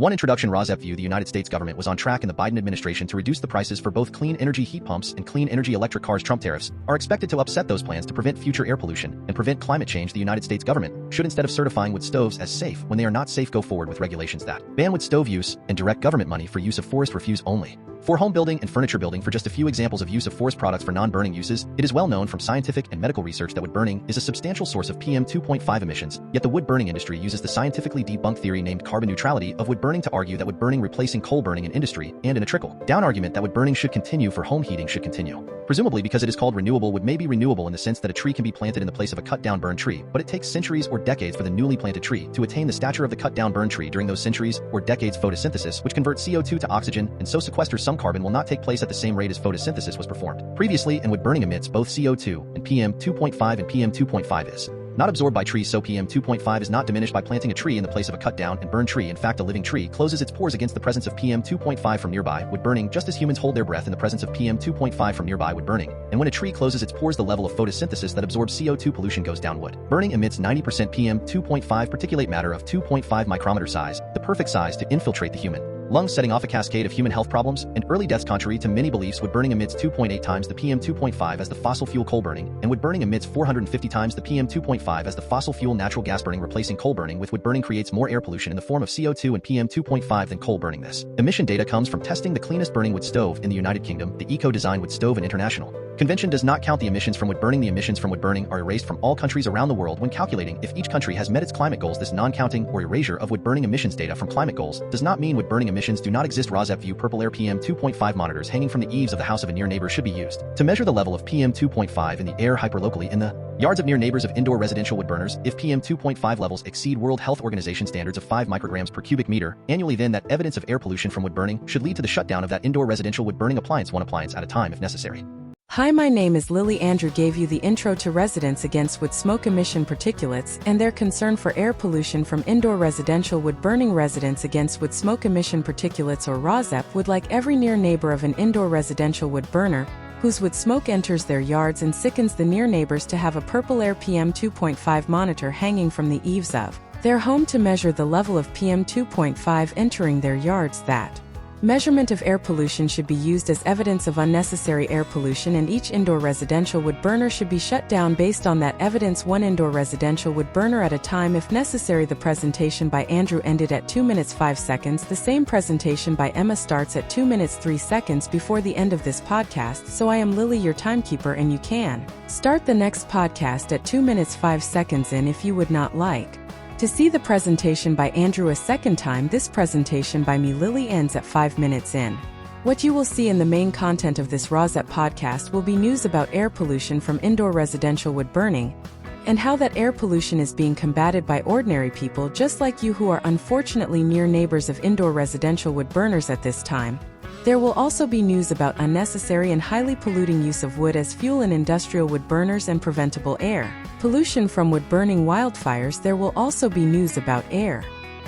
One introduction RAWSEP view: the United States government was on track in the Biden administration to reduce the prices for both clean energy heat pumps and clean energy electric cars. Trump tariffs are expected to upset those plans to prevent future air pollution and prevent climate change. The United States government should, instead of certifying wood stoves as safe when they are not safe, go forward with regulations that ban wood stove use and direct government money for use of forest refuse only. For home building and furniture building, for just a few examples of use of forest products for non-burning uses, it is well known from scientific and medical research that wood burning is a substantial source of PM 2.5 emissions, yet the wood burning industry uses the scientifically debunked theory named carbon neutrality of wood burning to argue that wood burning replacing coal burning in industry, and in a trickle-down argument that wood burning should continue for home heating should continue. Presumably because it is called renewable, wood may be renewable in the sense that a tree can be planted in the place of a cut-down burned tree, but it takes centuries or decades for the newly planted tree to attain the stature of the cut-down burned tree. During those centuries or decades, photosynthesis, which converts CO2 to oxygen and so sequesters some carbon, will not take place at the same rate as photosynthesis was performed previously, and wood burning emits both CO2 and PM 2.5, and PM 2.5 is not absorbed by trees, so PM 2.5 is not diminished by planting a tree in the place of a cut-down and burned tree. In fact, a living tree closes its pores against the presence of PM 2.5 from nearby wood burning, just as humans hold their breath in the presence of PM 2.5 from nearby wood burning. And when a tree closes its pores, the level of photosynthesis that absorbs CO2 pollution goes down. Wood burning emits 90% PM 2.5 particulate matter of 2.5 micrometer size, the perfect size to infiltrate the human lungs, setting off a cascade of human health problems and early deaths. Contrary to many beliefs, wood burning emits 2.8 times the PM 2.5 as the fossil fuel coal burning, and wood burning emits 450 times the PM 2.5 as the fossil fuel natural gas burning. Replacing coal burning with wood burning creates more air pollution in the form of CO2 and PM 2.5 than coal burning. This emission data comes from testing the cleanest burning wood stove in the United Kingdom, the eco-design wood stove, and international convention does not count the emissions from wood burning. The emissions from wood burning are erased from all countries around the world when calculating if each country has met its climate goals. This non-counting or erasure of wood burning emissions data from climate goals does not mean wood burning emissions do not exist. RAWSEP view: purple air PM 2.5 monitors hanging from the eaves of the house of a near neighbor should be used to measure the level of PM 2.5 in the air hyperlocally in the yards of near neighbors of indoor residential wood burners. If PM 2.5 levels exceed World Health Organization standards of 5 micrograms per cubic meter annually, then that evidence of air pollution from wood burning should lead to the shutdown of that indoor residential wood burning appliance, one appliance at a time if necessary. Hi, my name is Lily. Andrew gave you the intro to Residents Against Wood Smoke Emission Particulates and their concern for air pollution from indoor residential wood burning. Residents Against Wood Smoke Emission Particulates, or RAWSEP, would like every near neighbor of an indoor residential wood burner whose wood smoke enters their yards and sickens the near neighbors to have a purple air PM 2.5 monitor hanging from the eaves of their home to measure the level of PM 2.5 entering their yards. That measurement of air pollution should be used as evidence of unnecessary air pollution, and each indoor residential wood burner should be shut down based on that evidence, one indoor residential wood burner at a time if necessary. The presentation by Andrew ended at 2 minutes 5 seconds. The same presentation by Emma starts at 2 minutes 3 seconds before the end of this podcast. So I am Lily, your timekeeper, and you can start the next podcast at 2 minutes 5 seconds in if you would not like to see the presentation by Andrew a second time. This presentation by me, Lily, ends at 5 minutes in. What you will see in the main content of this RAWSEP podcast will be news about air pollution from indoor residential wood burning, and how that air pollution is being combated by ordinary people just like you who are unfortunately near neighbors of indoor residential wood burners at this time. There will also be news about unnecessary and highly polluting use of wood as fuel in industrial wood burners and preventable air pollution from wood burning wildfires. There will also be news about air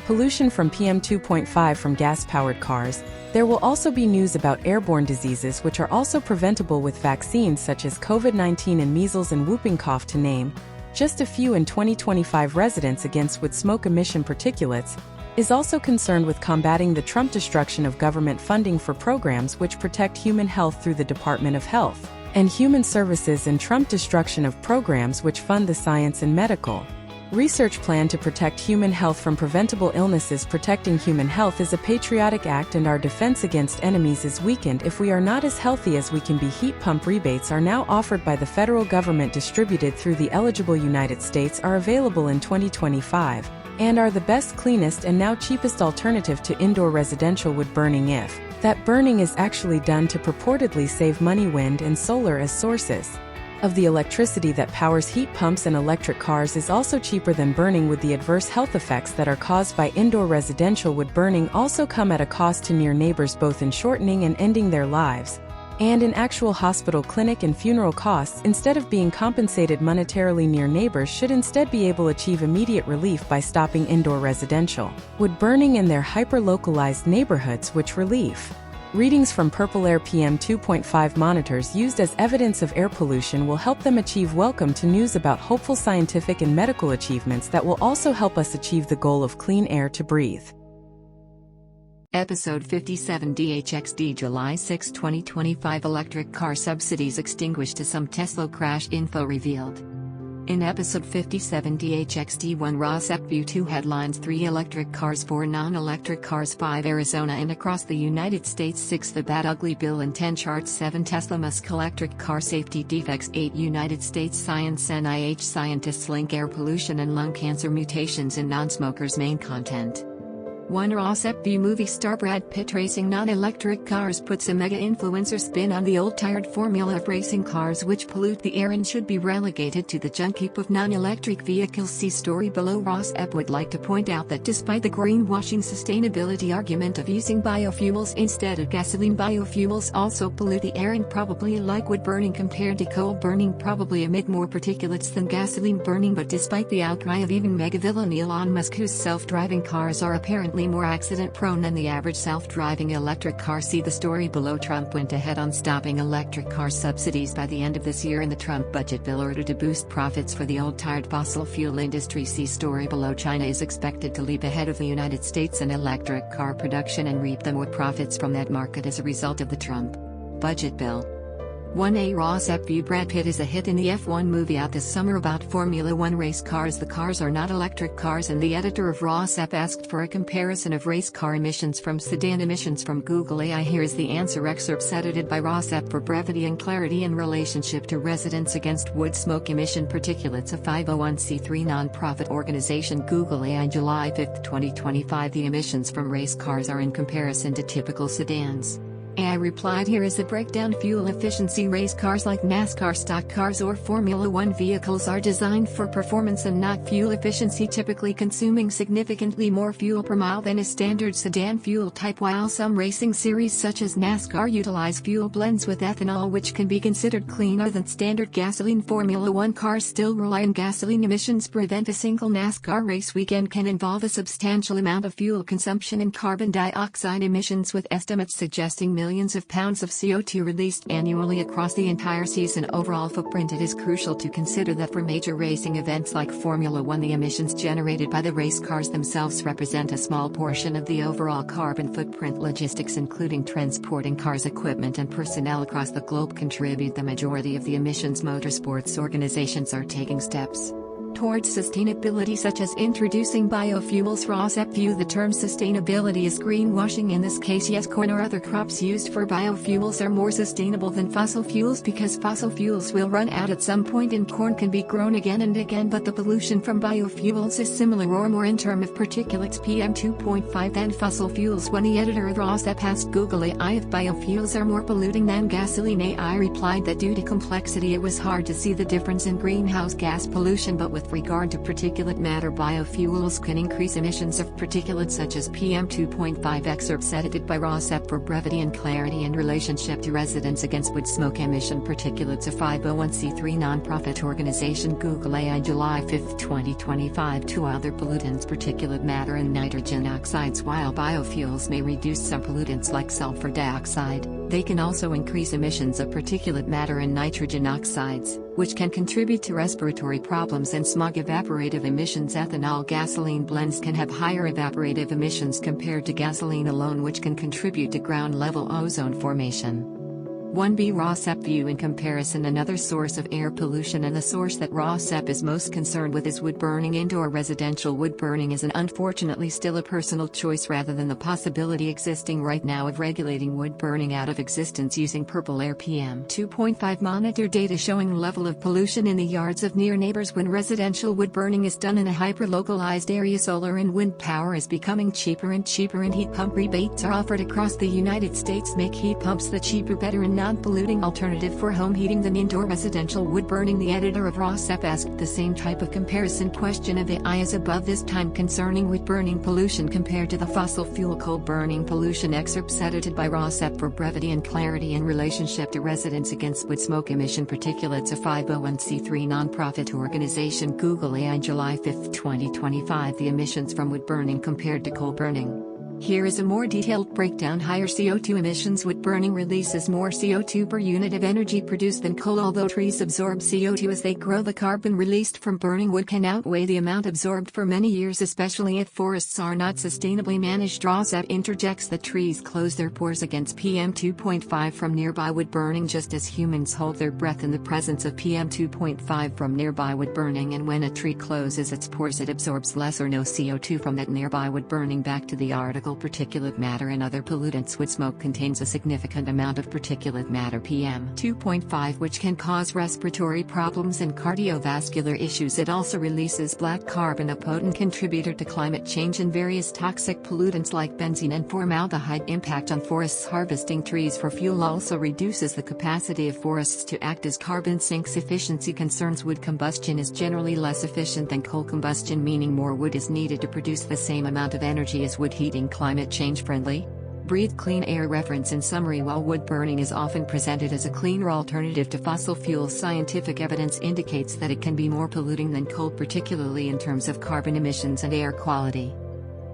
pollution from PM 2.5 from gas-powered cars. There will also be news about airborne diseases which are also preventable with vaccines such as COVID-19 and measles and whooping cough, to name just a few. In 2025, Residents Against Wood Smoke Emission Particulates is also concerned with combating the Trump destruction of government funding for programs which protect human health through the Department of Health and Human Services, and Trump destruction of programs which fund the science and medical research plan to protect human health from preventable illnesses. Protecting human health is a patriotic act, and our defense against enemies is weakened if we are not as healthy as we can be. Heat pump rebates are now offered by the federal government, distributed through the eligible United States, are available in 2025, and are the best, cleanest, and now cheapest alternative to indoor residential wood burning if that burning is actually done to purportedly save money. Wind and solar as sources of the electricity that powers heat pumps and electric cars is also cheaper than burning wood. The adverse health effects that are caused by indoor residential wood burning also come at a cost to near neighbors, both in shortening and ending their lives, and in actual hospital, clinic, and funeral costs. Instead of being compensated monetarily, near neighbors should instead be able to achieve immediate relief by stopping indoor residential wood burning in their hyper-localized neighborhoods, which relief readings from purple air PM 2.5 monitors used as evidence of air pollution will help them achieve. Welcome to news about hopeful scientific and medical achievements that will also help us achieve the goal of clean air to breathe. Episode 57 DHXD July 6, 2025 Electric car subsidies extinguished to some Tesla crash info revealed. In Episode 57 DHXD 1 RAWSEP View 2 Headlines 3 Electric cars 4 Non-electric cars 5 Arizona and across the United States 6 The Bad Ugly Bill and 10 Charts 7 Tesla Musk Electric car safety defects 8 United States Science NIH scientists link air pollution and lung cancer mutations in non-smokers main content. 1 RAWSEP View movie star Brad Pitt racing non-electric cars puts a mega-influencer spin on the old tired formula of racing cars which pollute the air and should be relegated to the junk heap of non-electric vehicles. See story below. RAWSEP would like to point out that despite the greenwashing sustainability argument of using biofuels instead of gasoline, biofuels also pollute the air and probably, like wood burning compared to coal burning, probably emit more particulates than gasoline burning. But despite the outcry of even mega-villain Elon Musk, whose self-driving cars are apparently more accident-prone than the average self-driving electric car. See the story below. Trump went ahead on stopping electric car subsidies by the end of this year in the Trump budget bill in order to boost profits for the old tired fossil fuel industry. See story below. China is expected to leap ahead of the United States in electric car production and reap the more profits from that market as a result of the Trump budget bill. 1A RAWSEP View Brad Pitt is a hit in the F1 movie out this summer about Formula One race cars. The cars are not electric cars, and the editor of RAWSEP asked for a comparison of race car emissions from sedan emissions from Google AI. Here is the answer. Excerpts edited by RAWSEP for brevity and clarity. In relationship to Residents Against Wood Smoke Emission Particulates, a 501c3 nonprofit organization, Google AI, July 5, 2025. The emissions from race cars are in comparison to typical sedans. AI replied, here is a breakdown. Fuel efficiency. Race cars like NASCAR stock cars or Formula One vehicles are designed for performance and not fuel efficiency, typically consuming significantly more fuel per mile than a standard sedan fuel type. While some racing series such as NASCAR utilize fuel blends with ethanol which can be considered cleaner than standard gasoline, Formula One cars still rely on gasoline. Emissions per event. A single NASCAR race weekend can involve a substantial amount of fuel consumption and carbon dioxide emissions, with estimates suggesting millions of pounds of CO2 released annually across the entire season. Overall footprint. It is crucial to consider that for major racing events like Formula One, the emissions generated by the race cars themselves represent a small portion of the overall carbon footprint. Logistics, including transporting cars, equipment and personnel across the globe, contribute the majority of the emissions. Motorsports organizations are taking steps towards sustainability, such as introducing biofuels. RAWSEP View the term sustainability is greenwashing. In this case, yes, corn or other crops used for biofuels are more sustainable than fossil fuels because fossil fuels will run out at some point and corn can be grown again and again, but the pollution from biofuels is similar or more in terms of particulates PM 2.5 than fossil fuels. When the editor of RAWSEP asked Google AI if biofuels are more polluting than gasoline, AI replied that due to complexity it was hard to see the difference in greenhouse gas pollution, but with regard to particulate matter, biofuels can increase emissions of particulates such as PM 2.5. Excerpts edited by RAWSEP for brevity and clarity. In relationship to Residents Against Wood Smoke Emission Particulates, a 501c3 nonprofit organization, Google AI, July 5, 2025. 2 other pollutants, particulate matter and nitrogen oxides. While biofuels may reduce some pollutants like sulfur dioxide, they can also increase emissions of particulate matter and nitrogen oxides, which can contribute to respiratory problems and smog. Evaporative emissions. Ethanol gasoline blends can have higher evaporative emissions compared to gasoline alone, which can contribute to ground-level ozone formation. 1B RAWSEP View in comparison. Another source of air pollution, and the source that RAWSEP is most concerned with, is wood burning. Indoor residential wood burning is unfortunately still a personal choice rather than the possibility existing right now of regulating wood burning out of existence using purple air PM 2.5 monitor data showing level of pollution in the yards of near neighbors. When residential wood burning is done in a hyper-localized area, solar and wind power is becoming cheaper and cheaper, and heat pump rebates are offered across the United States, make heat pumps the cheaper, better and non-polluting alternative for home heating than indoor residential wood burning. The editor of RAWSEP asked the same type of comparison question of AI as above, this time concerning wood burning pollution compared to the fossil fuel coal burning pollution. Excerpts edited by RAWSEP for brevity and clarity. In relationship to Residents Against Wood Smoke Emission Particulates, a 501c3 nonprofit organization, Google AI, July 5, 2025. The emissions from wood burning compared to coal burning. Here is a more detailed breakdown. Higher CO2 emissions. Wood burning releases more CO2 per unit of energy produced than coal. Although trees absorb CO2 as they grow, the carbon released from burning wood can outweigh the amount absorbed for many years, especially if forests are not sustainably managed. RAWSEP interjects that trees close their pores against PM 2.5 from nearby wood burning, just as humans hold their breath in the presence of PM 2.5 from nearby wood burning, and when a tree closes its pores it absorbs less or no CO2 from that nearby wood burning. Back to the article. Particulate matter and other pollutants. Wood smoke contains a significant amount of particulate matter PM 2.5, which can cause respiratory problems and cardiovascular issues. It also releases black carbon, a potent contributor to climate change, and various toxic pollutants like benzene and formaldehyde. Impact on forests. Harvesting trees for fuel also reduces the capacity of forests to act as carbon sinks. Efficiency concerns. Wood combustion is generally less efficient than coal combustion, meaning more wood is needed to produce the same amount of energy as wood heating. Climate change friendly. Breathe clean air. Reference. In summary, while wood burning is often presented as a cleaner alternative to fossil fuels, scientific evidence indicates that it can be more polluting than coal, particularly in terms of carbon emissions and air quality.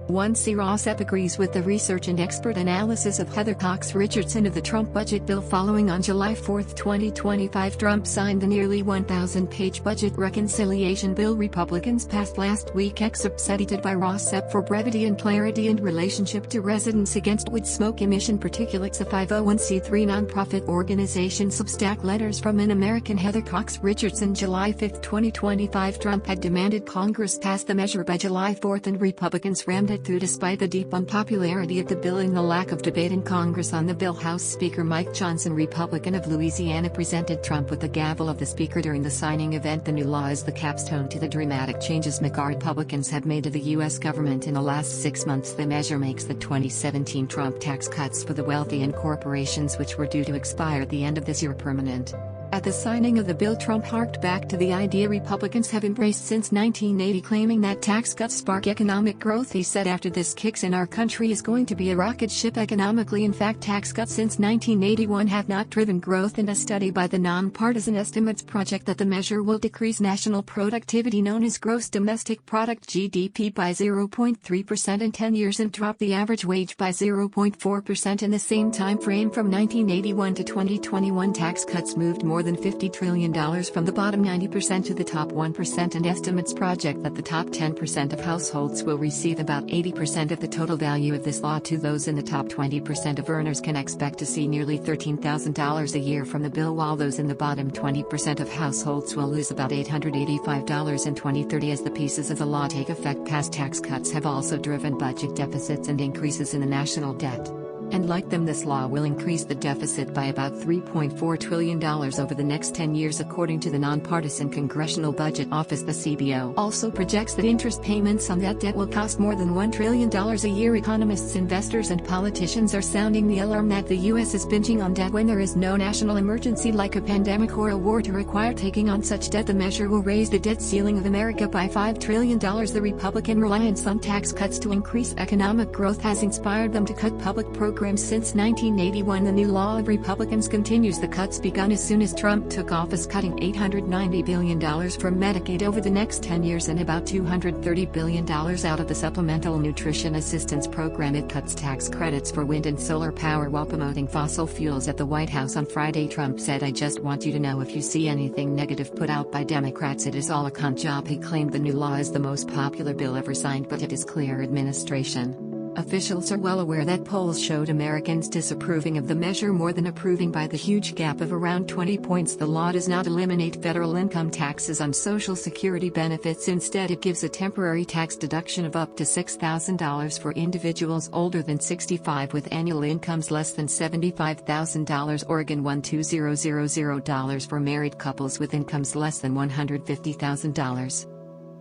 1C. RAWSEP agrees with the research and expert analysis of Heather Cox Richardson of the Trump budget bill. Following on July 4, 2025, Trump signed the nearly 1,000-page budget reconciliation bill Republicans passed last week. Excerpt edited by RAWSEP for brevity and clarity and relationship to Residents Against Wood Smoke Emission Particulates, a 501c3 nonprofit organization. Substack. Letters from an American. Heather Cox Richardson. July 5, 2025. Trump had demanded Congress pass the measure by July 4 and Republicans rammed it through despite the deep unpopularity of the bill and the lack of debate in Congress on the bill. House Speaker Mike Johnson, Republican of Louisiana, presented Trump with the gavel of the Speaker during the signing event. The new law is the capstone to the dramatic changes Republicans have made to the U.S. government in the last 6 months. The measure makes the 2017 Trump tax cuts for the wealthy and corporations, which were due to expire at the end of this year, permanent. At the signing of the bill, Trump harked back to the idea Republicans have embraced since 1980, claiming that tax cuts spark economic growth. He said, after this kicks in, our country is going to be a rocket ship economically. In fact, tax cuts since 1981 have not driven growth, and a study by the Nonpartisan Estimates project that the measure will decrease national productivity, known as gross domestic product (GDP), by 0.3% in 10 years and drop the average wage by 0.4% in the same time frame. From 1981 to 2021, tax cuts moved more than $50 trillion from the bottom 90% to the top 1%, and estimates project that the top 10% of households will receive about 80% of the total value of this law. To those in the top 20% of earners can expect to see nearly $13,000 a year from the bill, while those in the bottom 20% of households will lose about $885 in 2030 as the pieces of the law take effect. Past tax cuts have also driven budget deficits and increases in the national debt. And like them, this law will increase the deficit by about $3.4 trillion over the next 10 years, according to the Nonpartisan Congressional Budget Office. The CBO also projects that interest payments on that debt will cost more than $1 trillion a year. Economists, investors, and politicians are sounding the alarm that the U.S. is binging on debt when there is no national emergency like a pandemic or a war to require taking on such debt. The measure will raise the debt ceiling of America by $5 trillion. The Republican reliance on tax cuts to increase economic growth has inspired them to cut public programs since 1981. The new law of Republicans continues the cuts begun as soon as Trump took office, cutting $890 billion from Medicaid over the next 10 years and about $230 billion out of the Supplemental Nutrition Assistance Program. It cuts tax credits for wind and solar power while promoting fossil fuels. At the White House on Friday, Trump said, "I just want you to know, if you see anything negative put out by Democrats, it is all a con job." He claimed the new law is the most popular bill ever signed, but it is clear administration officials are well aware that polls showed Americans disapproving of the measure more than approving by the huge gap of around 20 points. The law does not eliminate federal income taxes on Social Security benefits. Instead, it gives a temporary tax deduction of up to $6,000 for individuals older than 65 with annual incomes less than $75,000. Oregon $1,2000 for married couples with incomes less than $150,000.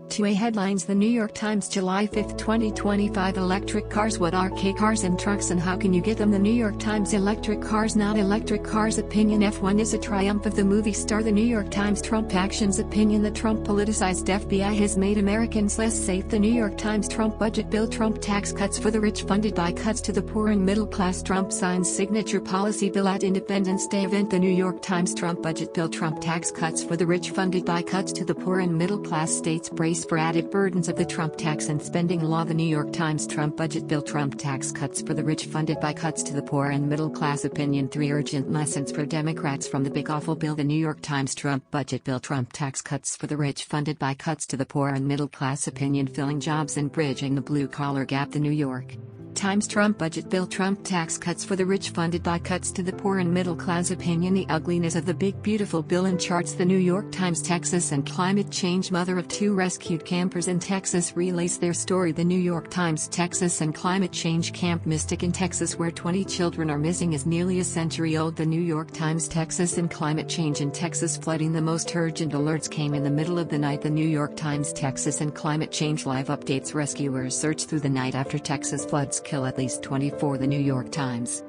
2A headlines. The New York Times, July 5, 2025. Electric cars. What are cars and trucks, and how can you get them? The New York Times. Electric cars, not electric cars. Opinion. F1 is a triumph of the movie star. The New York Times. Trump actions. Opinion. The Trump politicized FBI has made Americans less safe. The New York Times. Trump budget bill. Trump tax cuts for the rich funded by cuts to the poor and middle class. Trump signs signature policy bill at Independence Day event. The New York Times. Trump budget bill. Trump tax cuts for the rich funded by cuts to the poor and middle class. States brace brace for added burdens of the Trump tax and spending law. The New York Times Trump budget bill. Trump tax cuts for the rich funded by cuts to the poor and middle class. Opinion 3 Urgent lessons for Democrats from the big awful bill. The New York Times Trump budget bill. Trump tax cuts for the rich funded by cuts to the poor and middle class. Opinion filling jobs and bridging the blue collar gap. The New York Times Trump budget bill. Trump tax cuts for the rich funded by cuts to the poor and middle class. Opinion the ugliness of the big beautiful bill in charts. The New York Times Texas and climate change. Mother of 2 rescued campers in Texas relays their story. The New York Times Texas and climate change. Camp Mystic in Texas where 20 children are missing is nearly a century old. The New York Times Texas and climate change in Texas flooding. The most urgent alerts came in the middle of the night. The New York Times Texas and climate change live updates. Rescuers search through the night after Texas floods kill at least 24. The New York Times.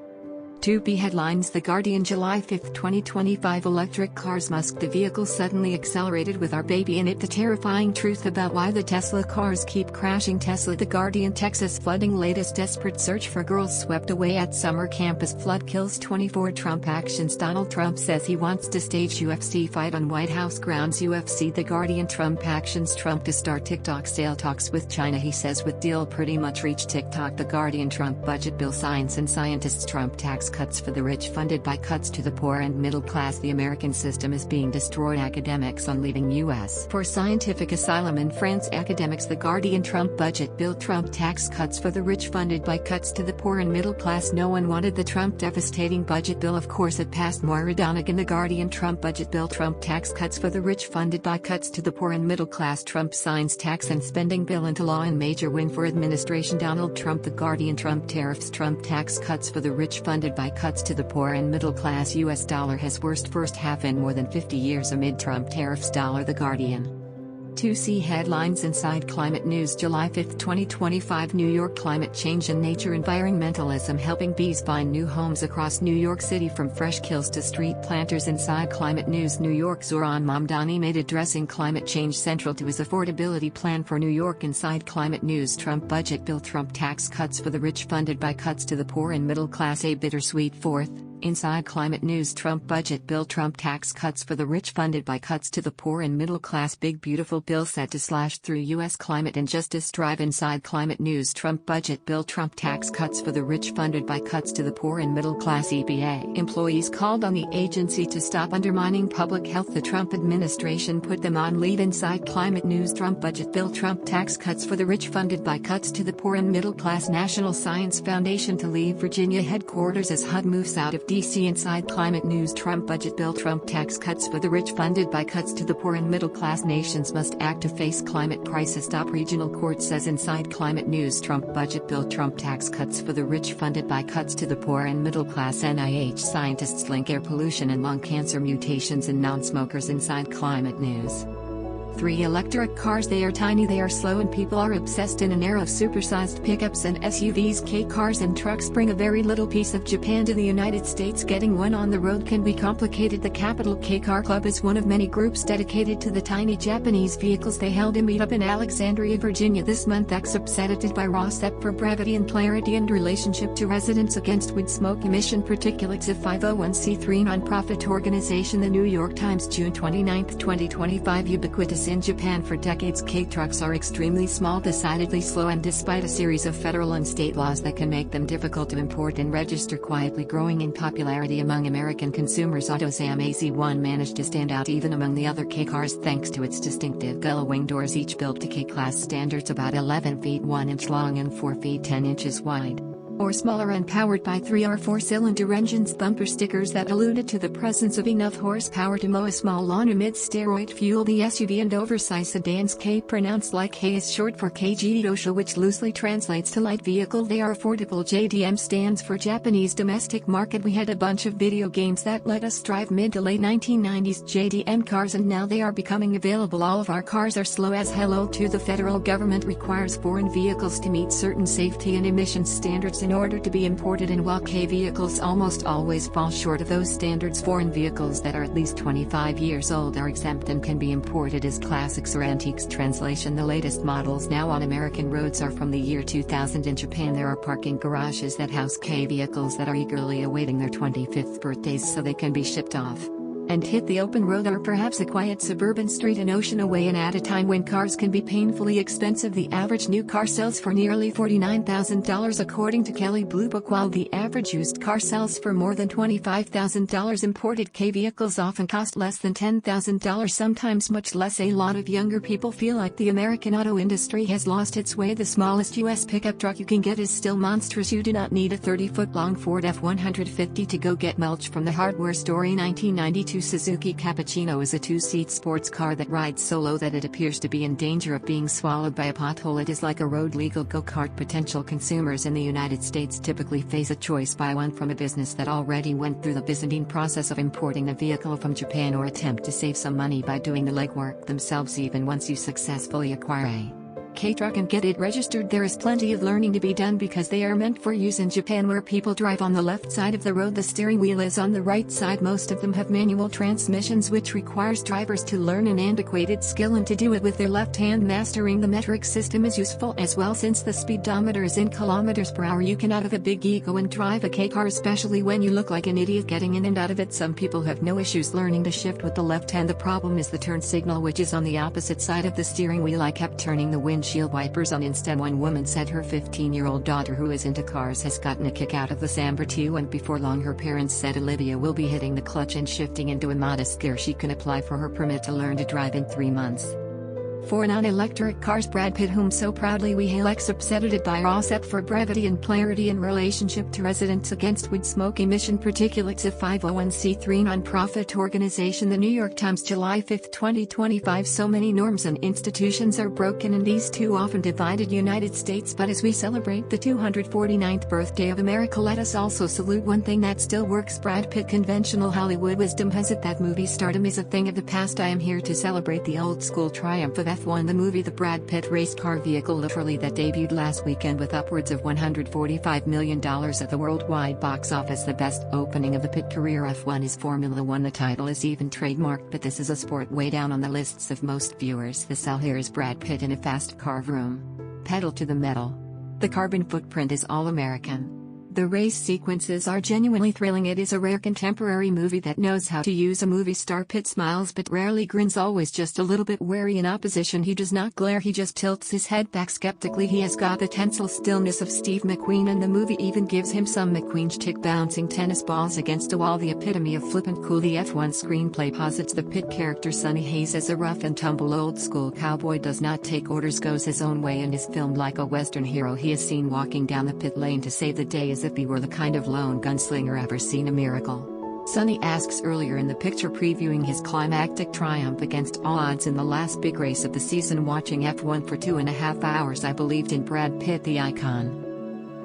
2B headlines. The Guardian July 5, 2025 Electric cars. Musk. The vehicle suddenly accelerated with our baby in it. The terrifying truth about why the Tesla cars keep crashing. Tesla. The Guardian. Texas flooding. Latest desperate search for girls swept away at summer campus. Flood kills 24. Trump actions. Donald Trump says he wants to stage UFC fight on White House grounds. UFC. The Guardian. Trump actions. Trump to start TikTok sale talks with China. He says with deal pretty much reached TikTok. The Guardian. Trump budget bill. Science and scientists. Trump tax cuts for the rich funded by cuts to the poor and middle class. The American system is being destroyed. Academics on leaving U.S. for scientific asylum in France. Academics. The Guardian. Trump budget bill. Trump tax cuts for the rich funded by cuts to the poor and middle class. No one wanted the Trump devastating budget bill. Of course it passed. Moira Donegan. The Guardian. Trump budget bill. Trump tax cuts for the rich funded by cuts to the poor and middle class. Trump signs tax and spending bill into law in major win for administration Donald Trump. The Guardian. Trump tariffs. Trump tax cuts for the rich funded by cuts to the poor and middle class. US dollar has worst first half in more than 50 years amid Trump tariffs. Dollar. The Guardian. 2C headlines. Inside Climate News. July 5, 2025 New York Climate Change and Nature Environmentalism helping bees find new homes across New York City from fresh kills to street planters. Inside Climate News. New York. Zohran Mamdani made addressing climate change central to his affordability plan for New York. Inside Climate News. Trump budget bill. Trump tax cuts for the rich funded by cuts to the poor and middle class. A bittersweet fourth. Inside Climate News. Trump budget bill. Trump tax cuts for the rich funded by cuts to the poor and middle class. Big beautiful bill set to slash through U.S. climate and justice drive. Inside Climate News. Trump budget bill. Trump tax cuts for the rich funded by cuts to the poor and middle class. EPA employees called on the agency to stop undermining public health. The Trump administration put them on leave. Inside Climate News. Trump budget bill. Trump tax cuts for the rich funded by cuts to the poor and middle class. National Science Foundation to leave Virginia headquarters as HUD moves out of D.C. Inside Climate News. Trump budget bill. Trump tax cuts for the rich funded by cuts to the poor and middle class. Nations must act to face climate crisis. Top regional court says. Inside Climate News. Trump budget bill. Trump tax cuts for the rich funded by cuts to the poor and middle class. NIH scientists link air pollution and lung cancer mutations in non-smokers. Inside Climate News. 3 Electric cars. They are tiny, they are slow, and people are obsessed. In an era of supersized pickups and SUVs, K cars and trucks bring a very little piece of Japan to the United States. Getting one on the road can be complicated. The Capital K Car Club is one of many groups dedicated to the tiny Japanese vehicles. They held a meetup in Alexandria, Virginia this month. Excerpts edited by RAWSEP for brevity and clarity and relationship to residents against wood smoke emission particulates. A 501c3 nonprofit organization. The New York Times, June 29, 2025. Ubiquitous in Japan for decades, K-trucks are extremely small, decidedly slow, and despite a series of federal and state laws that can make them difficult to import and register, quietly growing in popularity among American consumers. AutoZam AZ1 managed to stand out even among the other K-cars thanks to its distinctive gull-wing doors, each built to K-class standards, about 11 feet 1 inch long and 4 feet 10 inches wide, or smaller, and powered by 3 or 4-cylinder engines. Bumper stickers that alluded to the presence of enough horsepower to mow a small lawn amid steroid fuel. The SUV and oversized sedans, K pronounced like K is short for Keiji Dosho, which loosely translates to light vehicle. They are affordable. JDM stands for Japanese domestic market. We had a bunch of video games that let us drive mid to late 1990s JDM cars, and now they are becoming available. All of our cars are slow as hello to the federal government requires foreign vehicles to meet certain safety and emissions standards in order to be imported, and while K vehicles almost always fall short of those standards, foreign vehicles that are at least 25 years old are exempt and can be imported as classics or antiques. Translation: the latest models now on American roads are from the year 2000. In Japan, there are parking garages that house K vehicles that are eagerly awaiting their 25th birthdays so they can be shipped off. and hit the open road or perhaps a quiet suburban street an ocean away, and at a time when cars can be painfully expensive. The average new car sells for nearly $49,000 according to Kelley Blue Book, while the average used car sells for more than $25,000. Imported vehicles often cost less than $10,000, sometimes much less. A lot of younger people feel like the American auto industry has lost its way. The smallest U.S. pickup truck you can get is still monstrous. You do not need a 30-foot-long Ford F-150 to go get mulch from the hardware store. A 1992 Suzuki Cappuccino is a two-seat sports car that rides so low that it appears to be in danger of being swallowed by a pothole. It is like a road-legal go-kart. Potential consumers in the United States typically face a choice: buy one from a business that already went through the Byzantine process of importing the vehicle from Japan, or attempt to save some money by doing the legwork themselves. Even once you successfully acquire a K-truck and get it registered, there is plenty of learning to be done because they are meant for use in Japan, where people drive on the left side of the road. The steering wheel is on the right side. Most of them have manual transmissions, which requires drivers to learn an antiquated skill and to do it with their left hand. Mastering the metric system is useful as well, since the speedometer is in kilometers per hour. You cannot have a big ego and drive a K-car, especially when you look like an idiot getting in and out of it. Some people have no issues learning to shift with the left hand. The problem is the turn signal, which is on the opposite side of the steering wheel. I kept turning the windshield wipers on instead. One woman said her 15-year-old daughter, who is into cars, has gotten a kick out of the Samber too, and before long her parents said Olivia will be hitting the clutch and shifting into a modest gear. She can apply for her permit to learn to drive in 3 months. For non-electric cars, Brad Pitt, whom so proudly we hail, subsidied by RAWSEP for brevity and clarity in relationship to Residents Against Wood Smoke Emission Particulates, a 501c3 non-profit organization. The New York Times, July 5, 2025. So many norms and institutions are broken in these too often divided United States, but as we celebrate the 249th birthday of America, let us also salute one thing that still works: Brad Pitt. Conventional Hollywood wisdom has it that movie stardom is a thing of the past. I am here to celebrate the old-school triumph of F1, the movie, the Brad Pitt race car vehicle literally that debuted last weekend with upwards of $145 million at the worldwide box office. The best opening of the Pitt career. F1 is Formula One. The title is even trademarked, but this is a sport way down on the lists of most viewers. The sell here is Brad Pitt in a fast car vroom. Pedal to the metal. The carbon footprint is all American. The race sequences are genuinely thrilling. It is a rare contemporary movie that knows how to use a movie star. Pitt smiles but rarely grins, always just a little bit wary in opposition. He does not glare, he just tilts his head back skeptically. He has got the tensile stillness of Steve McQueen, and the movie even gives him some McQueen-tic, bouncing tennis balls against a wall, the epitome of flippant cool. The F1 screenplay posits the Pitt character Sonny Hayes as a rough-and-tumble old-school cowboy, does not take orders, goes his own way, and is filmed like a Western hero. He is seen walking down the pit lane to save the day as if he were the kind of lone gunslinger ever seen a miracle. Sonny asks earlier in the picture, previewing his climactic triumph against all odds in the last big race of the season. Watching F1 for 2.5 hours, I believed in Brad Pitt, the icon.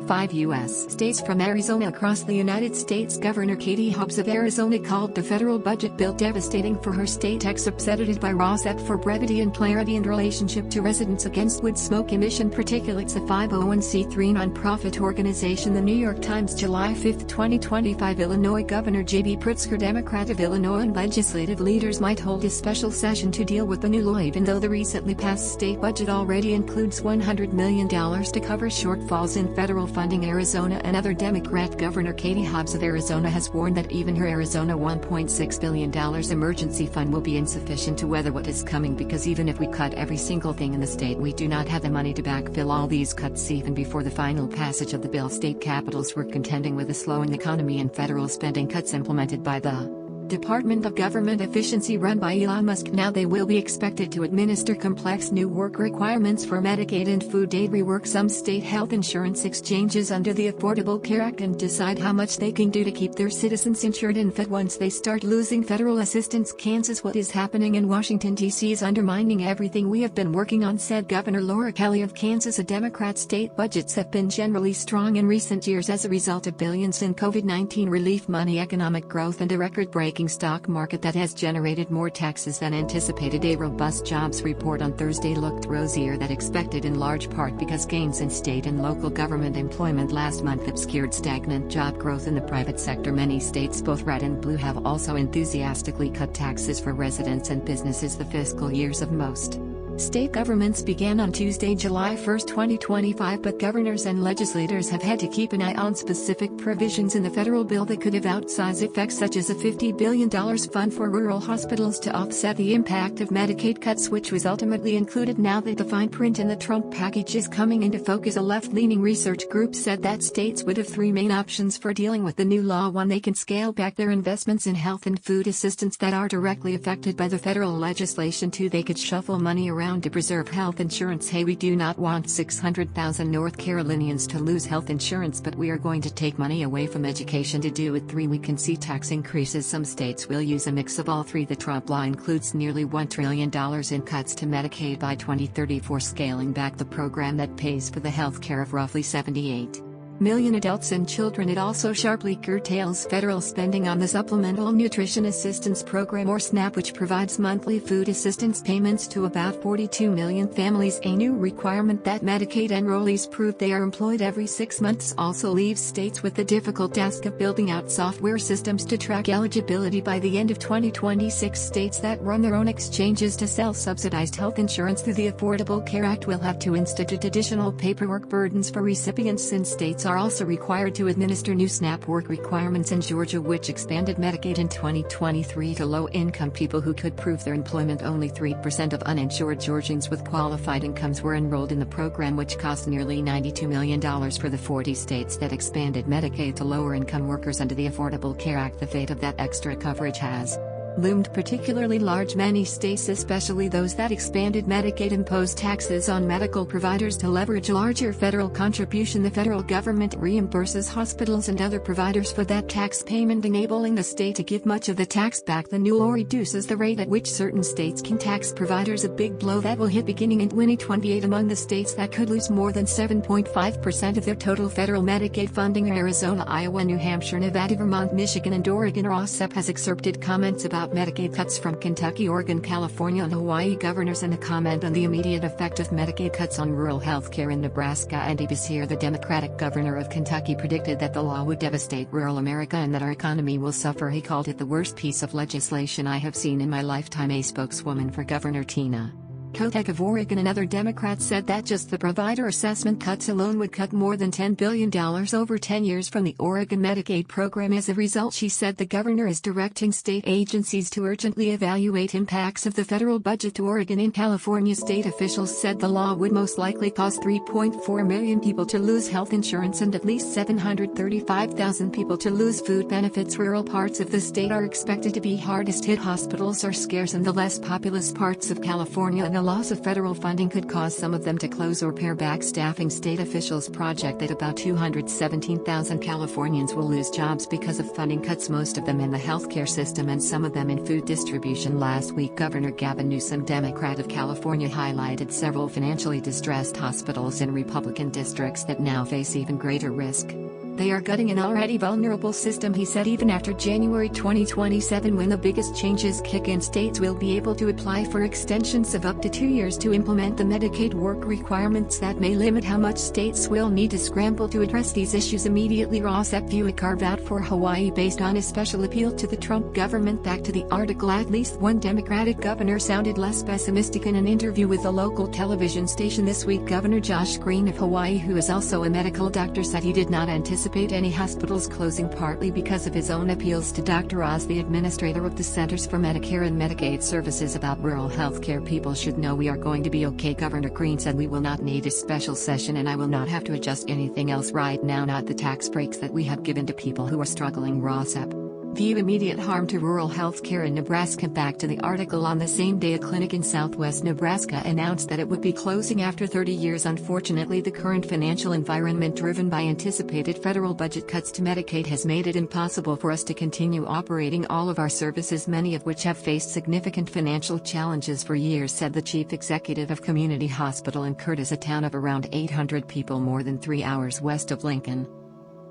5 U.S. states from Arizona across the United States. Governor Katie Hobbs of Arizona called the federal budget bill devastating for her state. Subsidied by RAWSEP for brevity and clarity in relationship to Residents Against Wood Smoke Emission Particulates, a 501c3 non-profit organization. The New York Times, July 5, 2025. Illinois Governor J.B. Pritzker, Democrat of Illinois, and legislative leaders might hold a special session to deal with the new law, even though the recently passed state budget already includes $100 million to cover shortfalls in federal funding. Arizona and other Democrat Governor Katie Hobbs of Arizona has warned that even her Arizona $1.6 billion emergency fund will be insufficient to weather what is coming, because even if we cut every single thing in the state, we do not have the money to backfill all these cuts. Even before the final passage of the bill, state capitals were contending with a slowing economy and federal spending cuts implemented by the Department of Government Efficiency run by Elon Musk. Now they will be expected to administer complex new work requirements for Medicaid and food aid, rework some state health insurance exchanges under the Affordable Care Act, and decide how much they can do to keep their citizens insured and fed once they start losing federal assistance. Kansas: what is happening in Washington, D.C. is undermining everything we have been working on, said Governor Laura Kelly of Kansas. A Democrat state budgets have been generally strong in recent years as a result of billions in COVID-19 relief money, economic growth, and a record-breaking stock market that has generated more taxes than anticipated. A robust jobs report on Thursday looked rosier than expected, in large part because gains in state and local government employment last month obscured stagnant job growth in the private sector. Many states, both red and blue, have also enthusiastically cut taxes for residents and businesses. The fiscal years of most State governments began on Tuesday, July 1, 2025, but governors and legislators have had to keep an eye on specific provisions in the federal bill that could have outsized effects, such as a $50 billion fund for rural hospitals to offset the impact of Medicaid cuts, which was ultimately included. Now that the fine print in the Trump package is coming into focus, a left-leaning research group said that states would have three main options for dealing with the new law. 1. They can scale back their investments in health and food assistance that are directly affected by the federal legislation. 2. They could shuffle money around to preserve health insurance. Hey, we do not want 600,000 North Carolinians to lose health insurance, but we are going to take money away from education to do it. 3. We can see tax increases. Some states will use a mix of all three. The Trump law includes nearly $1 trillion in cuts to Medicaid by 2034, scaling back the program that pays for the health care of roughly 78 million adults and children. It also sharply curtails federal spending on the Supplemental Nutrition Assistance Program, or SNAP, which provides monthly food assistance payments to about 42 million families. A new requirement that Medicaid enrollees prove they are employed every 6 months also leaves states with the difficult task of building out software systems to track eligibility. By the end of 2026, states that run their own exchanges to sell subsidized health insurance through the Affordable Care Act will have to institute additional paperwork burdens for recipients, since states are also required to administer new SNAP work requirements in Georgia, which expanded Medicaid in 2023 to low-income people who could prove their employment. Only 3% of uninsured Georgians with qualified incomes were enrolled in the program, which cost nearly $92 million for the 40 states that expanded Medicaid to lower-income workers under the Affordable Care Act. The fate of that extra coverage has loomed particularly large. Many states, especially those that expanded Medicaid, imposed taxes on medical providers to leverage a larger federal contribution. The federal government reimburses hospitals and other providers for that tax payment, enabling the state to give much of the tax back. The new law reduces the rate at which certain states can tax providers, a big blow that will hit beginning in 2028. Among the states that could lose more than 7.5% of their total federal Medicaid funding are Arizona, Iowa, New Hampshire, Nevada, Vermont, Michigan, and Oregon. RAWSEP has excerpted comments about Medicaid cuts from Kentucky, Oregon, California, and Hawaii governors, and a comment on the immediate effect of Medicaid cuts on rural health care in Nebraska and this year. The Democratic governor of Kentucky predicted that the law would devastate rural America and that our economy will suffer. He called it the worst piece of legislation I have seen in my lifetime. A spokeswoman for Governor Tina Kotek of Oregon, another Democrat, said that just the provider assessment cuts alone would cut more than $10 billion over 10 years from the Oregon Medicaid program. As a result, she said the governor is directing state agencies to urgently evaluate impacts of the federal budget to Oregon and California. State officials said the law would most likely cause 3.4 million people to lose health insurance and at least 735,000 people to lose food benefits. Rural parts of the state are expected to be hardest hit. Hospitals are scarce in the less populous parts of California, and the loss of federal funding could cause some of them to close or pare back staffing. State officials project that about 217,000 Californians will lose jobs because of funding cuts, most of them in the healthcare system and some of them in food distribution. Last week, Governor Gavin Newsom, Democrat of California, highlighted several financially distressed hospitals in Republican districts that now face even greater risk. They are gutting an already vulnerable system, he said. Even after January 2027, when the biggest changes kick in, states will be able to apply for extensions of up to 2 years to implement the Medicaid work requirements that may limit how much states will need to scramble to address these issues immediately. RAWSEP view a carve-out for Hawaii based on a special appeal to the Trump government. Back to the article. At least one Democratic governor sounded less pessimistic in an interview with a local television station this week. Governor Josh Green of Hawaii, who is also a medical doctor, said he did not anticipate any hospitals closing, partly because of his own appeals to Dr. Oz, the administrator of the Centers for Medicare and Medicaid Services, about rural health care. People should know we are going to be okay, Governor Green said. We will not need a special session, and I will not have to adjust anything else right now, not the tax breaks that we have given to people who are struggling. RAWSEP view immediate harm to rural health care in Nebraska. Back to the article. On the same day, a clinic in southwest Nebraska announced that it would be closing after 30 years. Unfortunately, the current financial environment, driven by anticipated federal budget cuts to Medicaid, has made it impossible for us to continue operating all of our services, many of which have faced significant financial challenges for years, said the chief executive of Community Hospital in Curtis, a town of around 800 people more than 3 hours west of Lincoln.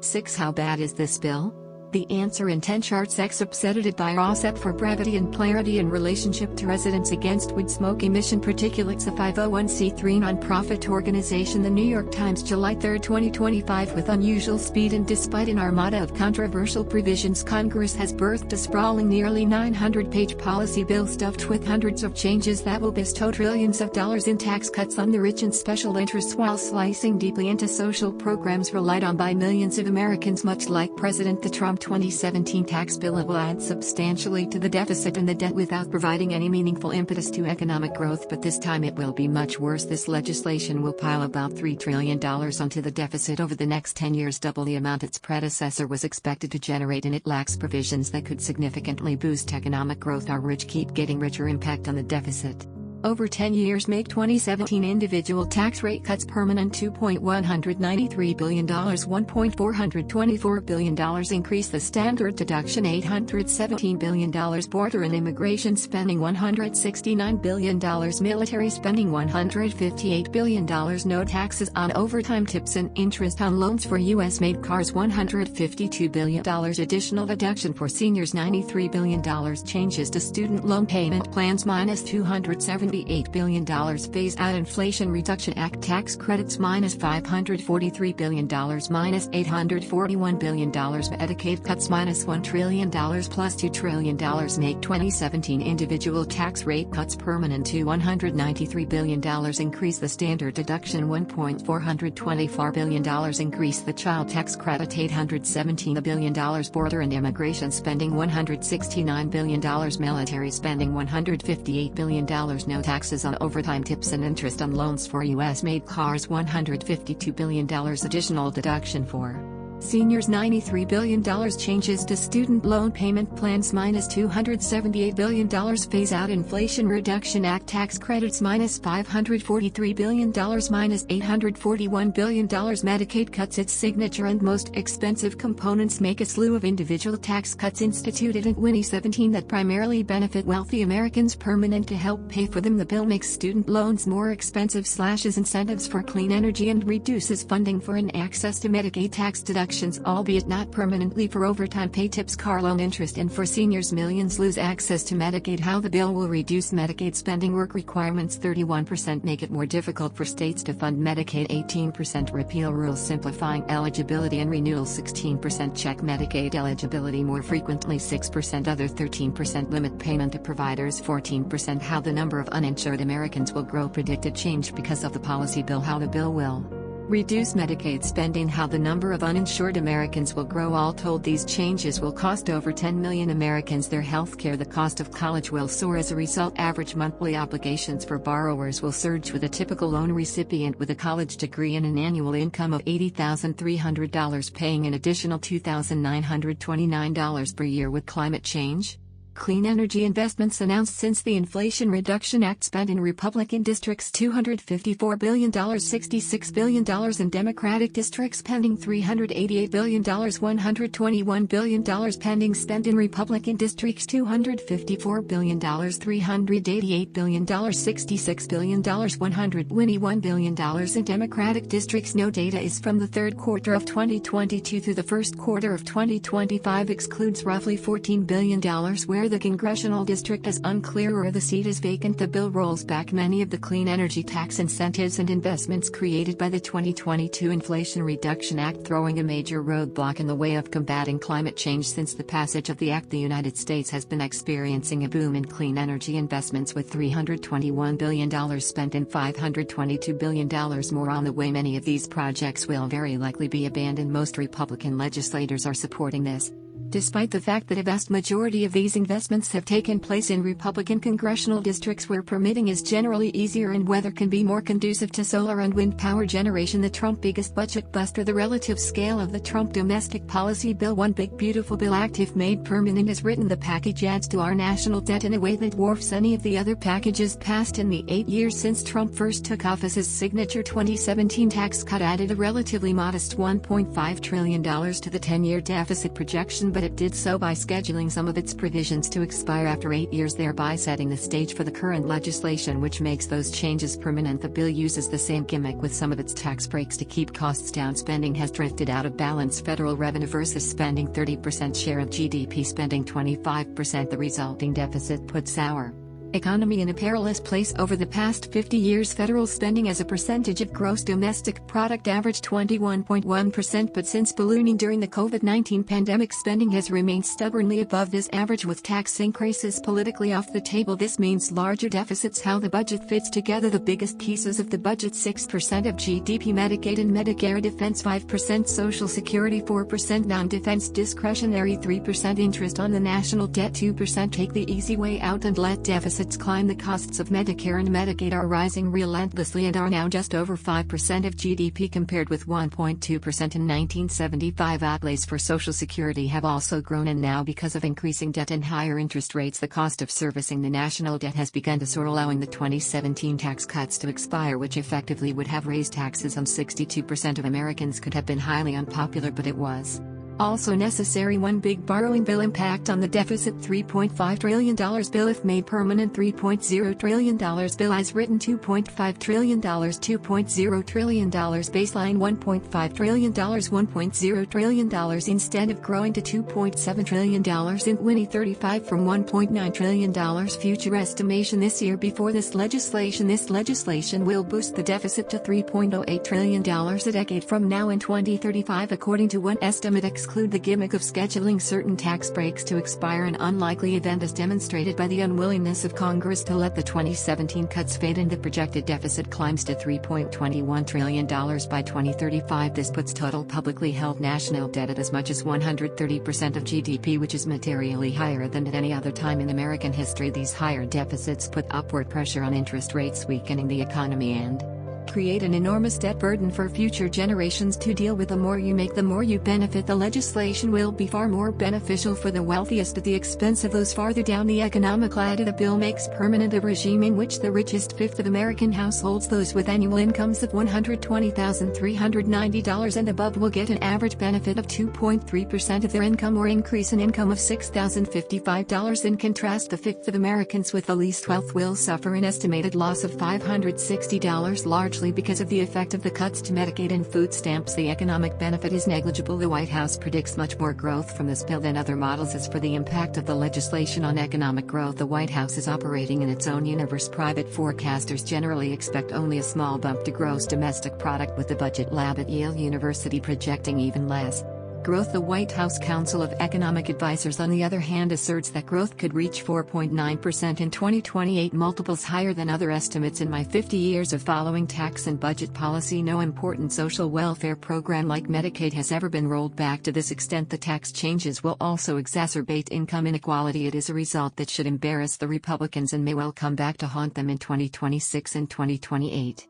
6. How bad is this bill? The answer in 10 charts excerpts edited by RAWSEP for brevity and clarity in relationship to Residents Against Wood Smoke Emission Particulates, a 501c3 nonprofit organization. The New York Times, July 3, 2025. With unusual speed and despite an armada of controversial provisions, Congress has birthed a sprawling nearly 900-page policy bill stuffed with hundreds of changes that will bestow trillions of dollars in tax cuts on the rich and special interests while slicing deeply into social programs relied on by millions of Americans. Much like President Trump's 2017 tax bill, it will add substantially to the deficit and the debt without providing any meaningful impetus to economic growth. But this time it will be much worse. This legislation will pile about $3 trillion onto the deficit over the next 10 years, double the amount its predecessor was expected to generate, and it lacks provisions that could significantly boost economic growth. Our rich keep getting richer. Impact on the deficit over 10 years make 2017 individual tax rate cuts permanent. $2.193 billion, $1.424 billion increase the standard deduction, $817 billion border and immigration spending, $169 billion military spending, $158 billion no taxes on overtime, tips and interest on loans for U.S.-made cars, $152 billion additional deduction for seniors, $93 billion changes to student loan payment plans, minus $278 billion phase out Inflation Reduction Act tax credits, minus $543 billion, minus $841 billion Medicaid cuts, minus $1 trillion plus $2 trillion make 2017 individual tax rate cuts permanent. $193 billion increase the standard deduction, $1.424 billion increase the child tax credit, $817 billion border and immigration spending, $169 billion military spending, $158 billion no taxes on overtime, tips and interest on loans for U.S.-made cars, $152 billion additional deduction for seniors, $93 billion changes to student loan payment plans, minus $278 billion phase out Inflation Reduction Act tax credits, minus $543 billion, minus $841 billion Medicaid cuts. Its signature and most expensive components make a slew of individual tax cuts instituted in 2017 that primarily benefit wealthy Americans permanent to help pay for them. The bill makes student loans more expensive, slashes incentives for clean energy, and reduces funding for and access to Medicaid tax deductions, albeit not permanently, for overtime pay, tips, car loan interest, and for seniors. Millions lose access to Medicaid. How the bill will reduce Medicaid spending: work requirements 31%, make it more difficult for states to fund Medicaid, 18% repeal rules simplifying eligibility and renewal, 16% check Medicaid eligibility more frequently, 6% other, 13% limit payment to providers, 14% how the number of uninsured Americans will grow, predicted change because of the policy bill. How the bill will reduce Medicaid spending, how the number of uninsured Americans will grow. All told, these changes will cost over 10 million Americans their health care. The cost of college will soar as a result. Average monthly obligations for borrowers will surge, with a typical loan recipient with a college degree and an annual income of $80,300 paying an additional $2,929 per year. With climate change, clean energy investments announced since the Inflation Reduction Act spent in Republican districts $254 billion, $66 billion in Democratic districts spending $388 billion, $121 billion pending spent in Republican districts, $254 billion, $388 billion, $66 billion, $121 billion in Democratic districts. No data is from the third quarter of 2022 through the first quarter of 2025, excludes roughly $14 billion where the congressional district is unclear or the seat is vacant. The bill rolls back many of the clean energy tax incentives and investments created by the 2022 Inflation Reduction Act, throwing a major roadblock in the way of combating climate change. Since the passage of the act, the United States has been experiencing a boom in clean energy investments, with $321 billion spent and $522 billion more on the way. Many of these projects will very likely be abandoned. Most Republican legislators are supporting this, despite the fact that a vast majority of these investments have taken place in Republican congressional districts where permitting is generally easier and weather can be more conducive to solar and wind power generation. The Trump biggest budget buster: the relative scale of the Trump domestic policy bill. One big beautiful bill act, if made permanent, is written. The package adds to our national debt in a way that dwarfs any of the other packages passed in the 8 years since Trump first took office. His signature 2017 tax cut added a relatively modest $1.5 trillion to the 10-year deficit projection, but but it did so by scheduling some of its provisions to expire after 8 years, thereby setting the stage for the current legislation which makes those changes permanent. The bill uses the same gimmick with some of its tax breaks to keep costs down. Spending has drifted out of balance. Federal revenue versus spending 30% share of GDP, spending 25%. The resulting deficit puts our economy in a perilous place. Over the past 50 years, federal spending as a percentage of gross domestic product averaged 21.1%, but since ballooning during the COVID-19 pandemic, spending has remained stubbornly above this average, with tax increases politically off the table. This means larger deficits. How the budget fits together: the biggest pieces of the budget: 6% of GDP Medicaid and Medicare, defense 5%, Social Security 4%, non-defense discretionary 3%, interest on the national debt 2%. Take the easy way out and let deficits climb. The costs of Medicare and Medicaid are rising relentlessly and are now just over 5% of GDP compared with 1.2% in 1975. Outlays for Social Security have also grown, and now, because of increasing debt and higher interest rates, the cost of servicing the national debt has begun to soar, allowing the 2017 tax cuts to expire, which effectively would have raised taxes on 62% of Americans. Could have been highly unpopular, but it was also necessary. One big borrowing bill impact on the deficit: $3.5 trillion bill if made permanent, $3.0 trillion bill as written, $2.5 trillion, $2.0 trillion baseline, $1.5 trillion, $1.0 trillion instead of growing to $2.7 trillion in 2035 from $1.9 trillion. Future estimation this year before this legislation will boost the deficit to $3.08 trillion a decade from now in 2035, according to one estimate. Exclude the gimmick of scheduling certain tax breaks to expire, an unlikely event as demonstrated by the unwillingness of Congress to let the 2017 cuts fade, and the projected deficit climbs to $3.21 trillion by 2035. This puts total publicly held national debt at as much as 130% of GDP, which is materially higher than at any other time in American history. These higher deficits put upward pressure on interest rates, weakening the economy and create an enormous debt burden for future generations to deal with. The more you make, the more you benefit. The legislation will be far more beneficial for the wealthiest at the expense of those farther down the economic ladder. The bill makes permanent a regime in which the richest fifth of American households, those with annual incomes of $120,390 and above, will get an average benefit of 2.3% of their income, or increase in income of $6,055. In contrast, the fifth of Americans with the least wealth will suffer an estimated loss of $560, largely because of the effect of the cuts to Medicaid and food stamps. The economic benefit is negligible. The White House predicts much more growth from this bill than other models. As for the impact of the legislation on economic growth, the White House is operating in its own universe. Private forecasters generally expect only a small bump to gross domestic product, with the budget lab at Yale University projecting even less growth. The White House Council of Economic Advisors, on the other hand, asserts that growth could reach 4.9% in 2028, multiples higher than other estimates. In my 50 years of following tax and budget policy, no important social welfare program like Medicaid has ever been rolled back to this extent. The tax changes will also exacerbate income inequality. It is a result that should embarrass the Republicans and may well come back to haunt them in 2026 and 2028.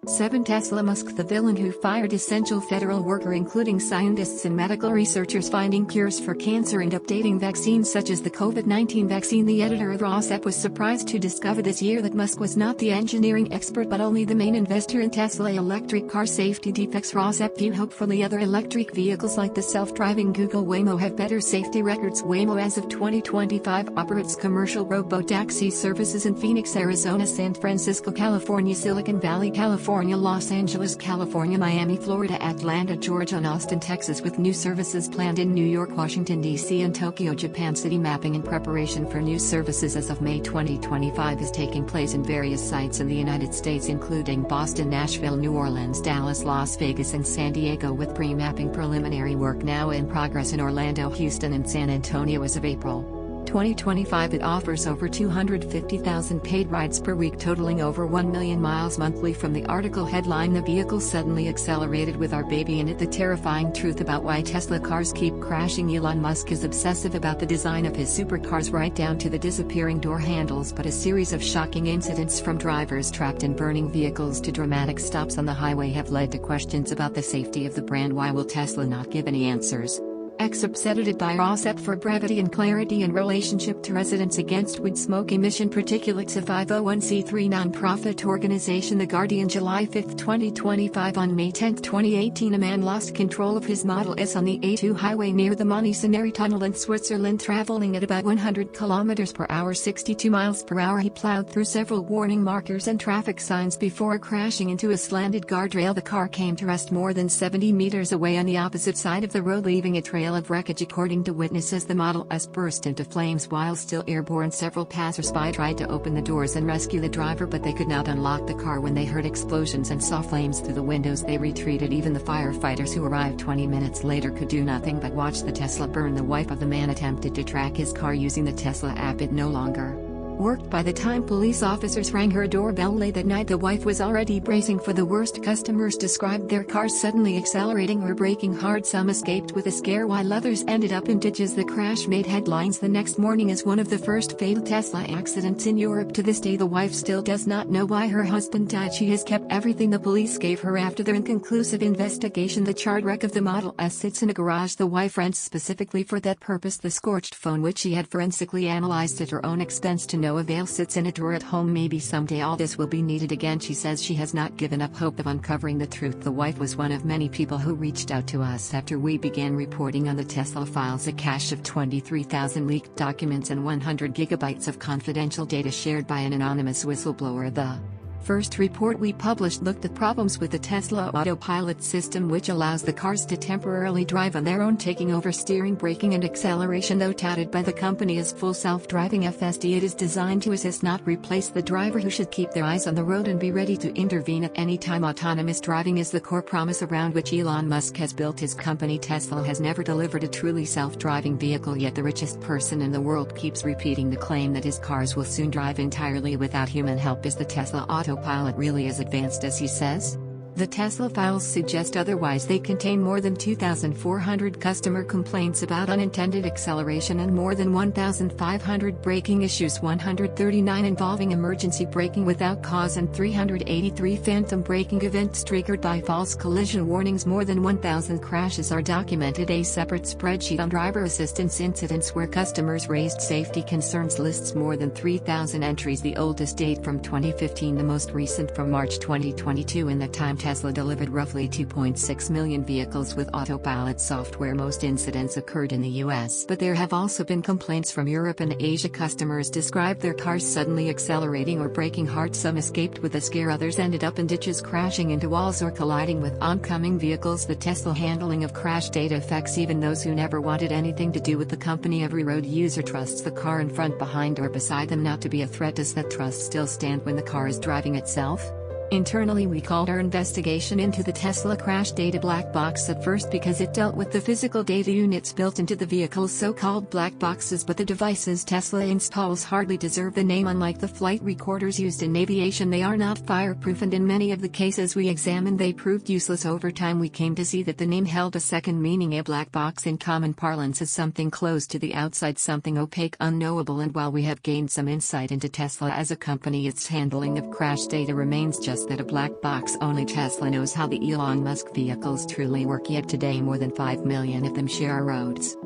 7. Tesla Musk, the villain who fired essential federal worker, including scientists and medical researchers finding cures for cancer and updating vaccines such as the COVID-19 vaccine. The editor of RAWSEP was surprised to discover this year that Musk was not the engineering expert but only the main investor in Tesla electric car safety defects. RAWSEP view hopefully other electric vehicles like the self-driving Google Waymo have better safety records. Waymo, as of 2025, operates commercial robo-taxi services in Phoenix, Arizona, San Francisco, California, Silicon Valley, California, Los Angeles, California, Miami, Florida, Atlanta, Georgia, and Austin, Texas, with new services planned in New York, Washington, D.C., and Tokyo, Japan. City mapping in preparation for new services as of May 2025 is taking place in various sites in the United States, including Boston, Nashville, New Orleans, Dallas, Las Vegas, and San Diego, with pre-mapping preliminary work now in progress in Orlando, Houston, and San Antonio as of April 2025. It offers over 250,000 paid rides per week, totaling over 1 million miles monthly. From the article headline, "The vehicle suddenly accelerated with our baby in it: the terrifying truth about why Tesla cars keep crashing." Elon Musk is obsessive about the design of his supercars, right down to the disappearing door handles, but a series of shocking incidents, from drivers trapped in burning vehicles to dramatic stops on the highway, have led to questions about the safety of the brand. Why will Tesla not give any answers? Excerpt edited by RAWSEP for brevity and clarity in relationship to residents against wood smoke emission particulates. A 501c3 non-profit organization. The Guardian, July 5, 2025. On May 10, 2018, a man lost control of his Model S on the A2 highway near the Montanari Tunnel in Switzerland. Traveling at about 100 km per hour, 62 miles per hour, he plowed through several warning markers and traffic signs before crashing into a slanted guardrail. The car came to rest more than 70 meters away on the opposite side of the road, leaving a trail of wreckage. According to witnesses, the Model S burst into flames while still airborne. Several passersby tried to open the doors and rescue the driver, but they could not unlock the car. When they heard explosions and saw flames through the windows, they retreated. Even the firefighters, who arrived 20 minutes later, could do nothing but watch the Tesla burn. The wife of the man attempted to track his car using the Tesla app. It no longer worked. By the time police officers rang her doorbell late at night, the wife was already bracing for the worst. Customers described their cars suddenly accelerating or braking hard. Some escaped with a scare while others ended up in ditches. The crash made headlines the next morning as one of the first fatal Tesla accidents in Europe. To this day, the wife still does not know why her husband died. She has kept everything the police gave her after their inconclusive investigation. The charred wreck of the Model S sits in a garage the wife rents specifically for that purpose. The scorched phone, which she had forensically analyzed at her own expense to no avail, sits in a drawer at home. Maybe someday all this will be needed again. She says she has not given up hope of uncovering the truth. The wife was one of many people who reached out to us after we began reporting on the Tesla files. A cache of 23,000 leaked documents and 100 gigabytes of confidential data shared by an anonymous whistleblower. The first report we published looked at problems with the Tesla autopilot system, which allows the cars to temporarily drive on their own, taking over steering, braking and acceleration. Though touted by the company as full self-driving FSD, it is designed to assist, not replace, the driver, who should keep their eyes on the road and be ready to intervene at any time. Autonomous driving is the core promise around which Elon Musk has built his company. Tesla has never delivered a truly self-driving vehicle, yet the richest person in the world keeps repeating the claim that his cars will soon drive entirely without human help. Is the Tesla autopilot really as advanced as he says? The Tesla files suggest otherwise. They contain more than 2,400 customer complaints about unintended acceleration and more than 1,500 braking issues, 139 involving emergency braking without cause and 383 phantom braking events triggered by false collision warnings. More than 1,000 crashes are documented. A separate spreadsheet on driver assistance incidents where customers raised safety concerns lists more than 3,000 entries. The oldest date from 2015, the most recent from March 2022. In that time, Tesla delivered roughly 2.6 million vehicles with autopilot software. Most incidents occurred in the US, but there have also been complaints from Europe and Asia. Customers described their cars suddenly accelerating or braking hard. Some escaped with a scare, others ended up in ditches, crashing into walls or colliding with oncoming vehicles. The Tesla handling of crash data affects even those who never wanted anything to do with the company. Every road user trusts the car in front, behind or beside them not to be a threat. Does that trust still stand when the car is driving itself? Internally, we called our investigation into the Tesla crash data black box at first because it dealt with the physical data units built into the vehicle's so-called black boxes, but the devices Tesla installs hardly deserve the name. Unlike the flight recorders used in aviation, they are not fireproof, and in many of the cases we examined, they proved useless. Over time, we came to see that the name held a second meaning. A black box in common parlance is something closed to the outside, something opaque, unknowable. And while we have gained some insight into Tesla as a company, its handling of crash data remains just that, a black box. Only Tesla knows how the Elon Musk vehicles truly work, yet today more than 5 million of them share our roads.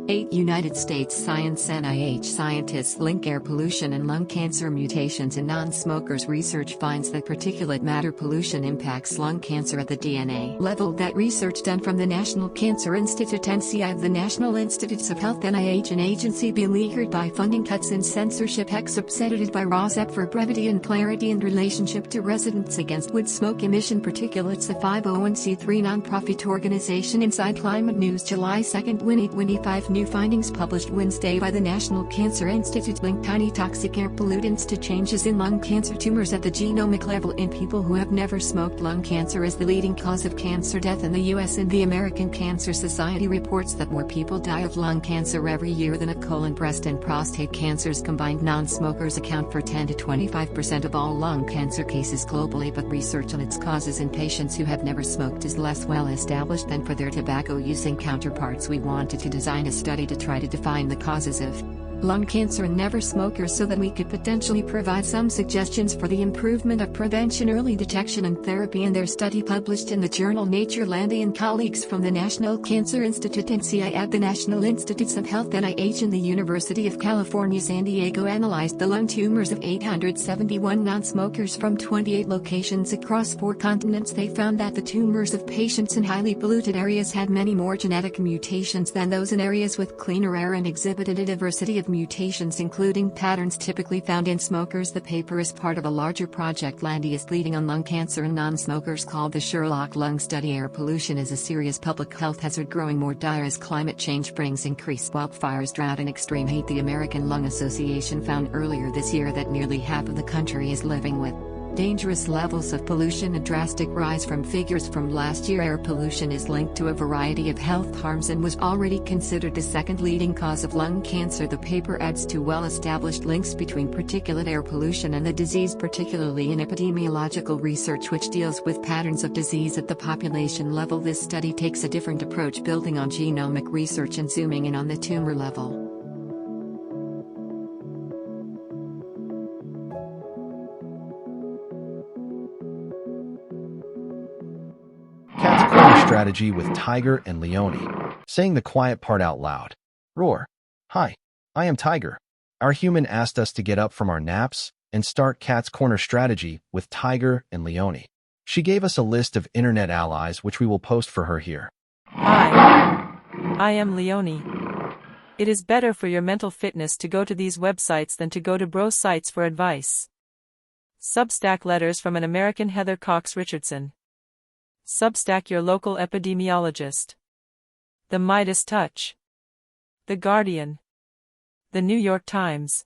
8 United States Science NIH scientists link air pollution and lung cancer. Mutations in non-smokers. Research finds that particulate matter pollution impacts lung cancer at the DNA level. That research done from the National Cancer Institute NCI of the National Institutes of Health NIH, an agency beleaguered by funding cuts and censorship. Excerpt edited by RAWSEP for brevity and clarity in relationship to residents against wood smoke emission particulates. A 501c3 nonprofit organization. Inside Climate News, July 2, 2025. New findings published Wednesday by the National Cancer Institute link tiny toxic air pollutants to changes in lung cancer tumors at the genomic level in people who have never smoked. Lung cancer is the leading cause of cancer death in the U.S., and the American Cancer Society reports that more people die of lung cancer every year than of colon, breast and prostate cancers combined. Non-smokers account for 10 to 25% of all lung cancer cases globally, but research on its causes in patients who have never smoked is less well established than for their tobacco-using counterparts. We wanted to design a study to try to define the causes of lung cancer in never smokers so that we could potentially provide some suggestions for the improvement of prevention, early detection and therapy. In their study published in the journal Nature, Landy and colleagues from the National Cancer Institute NCI at the National Institutes of Health NIH and the University of California, San Diego analyzed the lung tumors of 871 non-smokers from 28 locations across 4 continents. They found that the tumors of patients in highly polluted areas had many more genetic mutations than those in areas with cleaner air and exhibited a diversity of mutations, including patterns typically found in smokers. The paper is part of a larger project Landy is leading on lung cancer in non-smokers called the Sherlock Lung Study. Air pollution is a serious public health hazard growing more dire as climate change brings increased wildfires, drought and extreme heat. The American Lung Association found earlier this year that nearly half of the country is living with dangerous levels of pollution, a drastic rise from figures from last year. Air pollution is linked to a variety of health harms and was already considered the second leading cause of lung cancer. The paper adds to well-established links between particulate air pollution and the disease, particularly in epidemiological research which deals with patterns of disease at the population level. This study takes a different approach, building on genomic research and zooming in on the tumor level. Cat's corner strategy with Tiger and Leone. Saying the quiet part out loud. Roar. Hi, I am Tiger. Our human asked us to get up from our naps and start Cat's corner strategy with Tiger and Leone. She gave us a list of internet allies which we will post for her here. Hi, I am Leone. It is better for your mental fitness to go to these websites than to go to bro sites for advice. Substack letters from an American Heather Cox Richardson. Substack your local epidemiologist. The Midas Touch. The Guardian. The New York Times.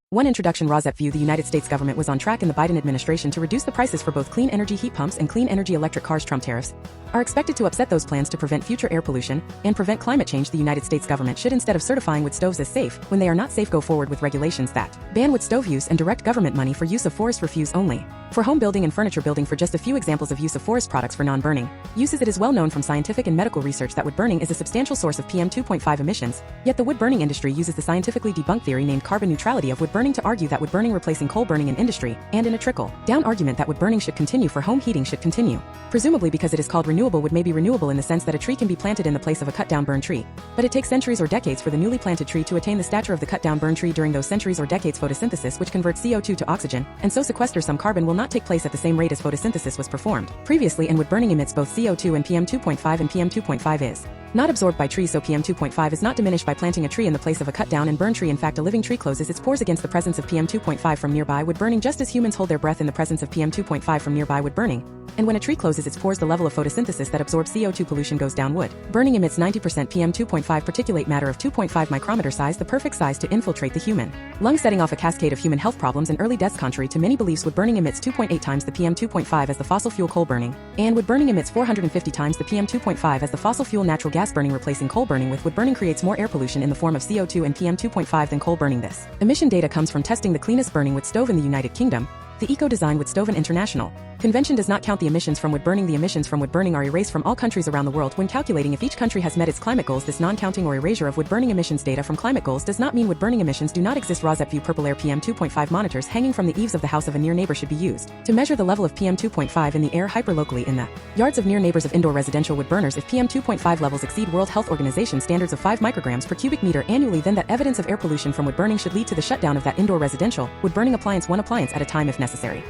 One introduction. RAWSEP view: the United States government was on track in the Biden administration to reduce the prices for both clean energy heat pumps and clean energy electric cars. Trump tariffs are expected to upset those plans to prevent future air pollution and prevent climate change. The United States government should, instead of certifying wood stoves as safe when they are not safe, go forward with regulations that ban wood stove use and direct government money for use of forest refuse only for home building and furniture building. For just a few examples of use of forest products for non-burning uses, it is well known from scientific and medical research that wood burning is a substantial source of PM 2.5 emissions, yet the wood burning industry uses the scientifically debunked theory named carbon neutrality of wood burning to argue that wood burning replacing coal burning in industry, and in a trickle-down argument that wood burning should continue for home heating should continue. Presumably because it is called renewable, wood may be renewable in the sense that a tree can be planted in the place of a cut-down burned tree, but it takes centuries or decades for the newly planted tree to attain the stature of the cut-down burned tree. During those centuries or decades, photosynthesis, which converts CO2 to oxygen, and so sequesters some carbon, will not take place at the same rate as photosynthesis was performed previously, and wood burning emits both CO2 and PM 2.5, and PM 2.5 is not absorbed by trees, so PM 2.5 is not diminished by planting a tree in the place of a cut-down and burned tree. In fact, a living tree closes its pores against the presence of PM 2.5 from nearby wood burning, just as humans hold their breath in the presence of PM 2.5 from nearby wood burning. And when a tree closes its pores, the level of photosynthesis that absorbs CO2 pollution goes down. Wood burning emits 90% PM 2.5 particulate matter of 2.5 micrometer size, the perfect size to infiltrate the human lung, setting off a cascade of human health problems and early deaths. Contrary to many beliefs, wood burning emits 2.8 times the PM 2.5 as the fossil fuel coal burning, and wood burning emits 450 times the PM 2.5 as the fossil fuel natural gas burning. Replacing coal burning with wood burning creates more air pollution in the form of CO2 and PM 2.5 than coal burning. This emission data comes from testing the cleanest burning wood stove in the United Kingdom, the Eco-Design Wood Stove. An international convention does not count the emissions from wood burning. The emissions from wood burning are erased from all countries around the world when calculating if each country has met its climate goals. This non-counting or erasure of wood burning emissions data from climate goals does not mean wood burning emissions do not exist. RAWSEP view: purple air PM 2.5 monitors hanging from the eaves of the house of a near neighbor should be used to measure the level of PM 2.5 in the air hyperlocally in the yards of near neighbors of indoor residential wood burners. If PM 2.5 levels exceed World Health Organization standards of 5 micrograms per cubic meter annually, then that evidence of air pollution from wood burning should lead to the shutdown of that indoor residential wood burning appliance, one appliance at a time if necessary.